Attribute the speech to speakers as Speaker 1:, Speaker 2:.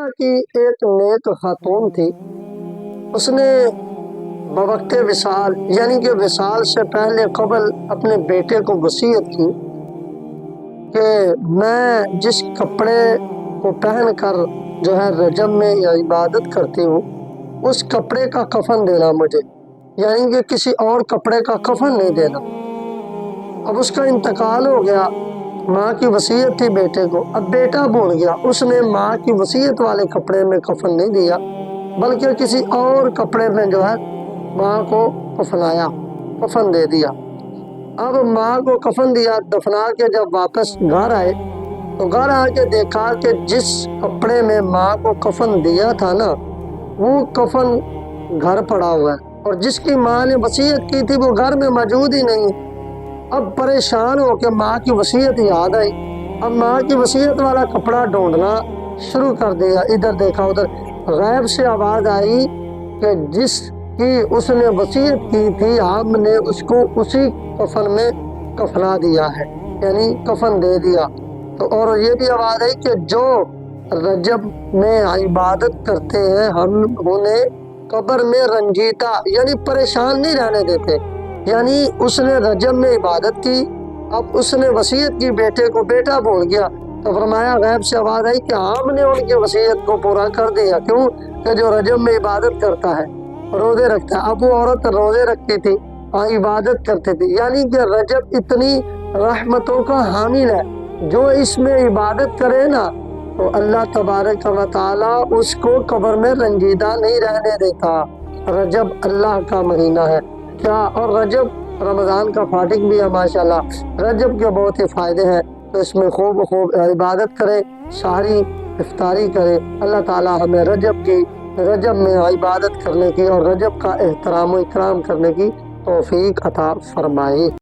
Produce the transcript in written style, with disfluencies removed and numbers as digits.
Speaker 1: اللہ کی ایک نیک خاتون تھی، اس نے بوقت وصال یعنی کہ وصال سے پہلے قبل اپنے بیٹے کو وصیت کی کہ میں جس کپڑے کو پہن کر جو ہے رجب میں یا عبادت کرتی ہوں اس کپڑے کا کفن دینا مجھے، یعنی کہ کسی اور کپڑے کا کفن نہیں دینا۔ اب اس کا انتقال ہو گیا، ماں کی وصیت تھی بیٹے کو، اب بیٹا بھول گیا، اس نے ماں کی وصیت والے کپڑے میں کفن نہیں دیا بلکہ کسی اور کپڑے میں جو ہے ماں کو کفنایا، کفن دے دیا۔ اب ماں کو کفن دیا، دفنا کے جب واپس گھر آئے تو گھر آ کے دیکھا کہ جس کپڑے میں ماں کو کفن دیا تھا نا وہ کفن گھر پڑا ہوا ہے، اور جس کی ماں نے وصیت کی تھی وہ گھر میں موجود ہی نہیں۔ اب پریشان ہو کے ماں کی وصیت یاد آئی، اب ماں کی وصیت والا کپڑا ڈھونڈنا شروع کر دیا، ادھر دیکھا ادھر، غیب سے آواز آئی کہ جس کی اس نے وصیت کی تھی ہم نے اس کو اسی کفن میں کفنا دیا ہے، یعنی کفن دے دیا۔ تو اور یہ بھی آواز آئی کہ جو رجب میں عبادت کرتے ہیں ہم انہیں قبر میں رنجیدہ یعنی پریشان نہیں رہنے دیتے، یعنی اس نے رجب میں عبادت کی، اب اس نے وصیت کی بیٹے کو، بیٹا بھول گیا، تو فرمایا غیب سے آواز آئی کہ ہم نے ان کی وصیت کو پورا کر دیا۔ کیوں کہ جو رجب میں عبادت کرتا ہے، روزے رکھتا ہے، اب وہ عورت روزے رکھتی تھی، عبادت کرتی تھی، یعنی کہ رجب اتنی رحمتوں کا حامل ہے، جو اس میں عبادت کرے نا تو اللہ تبارک و تعالیٰ اس کو قبر میں رنجیدہ نہیں رہنے دیتا۔ رجب اللہ کا مہینہ ہے کیا، اور رجب رمضان کا فاٹک بھی ہے ماشاءاللہ۔ رجب کے بہت ہی فائدے ہیں، تو اس میں خوب عبادت کریں، سحری افطاری کریں۔ اللہ تعالیٰ ہمیں رجب میں عبادت کرنے کی اور رجب کا احترام و اکرام کرنے کی توفیق عطا فرمائے۔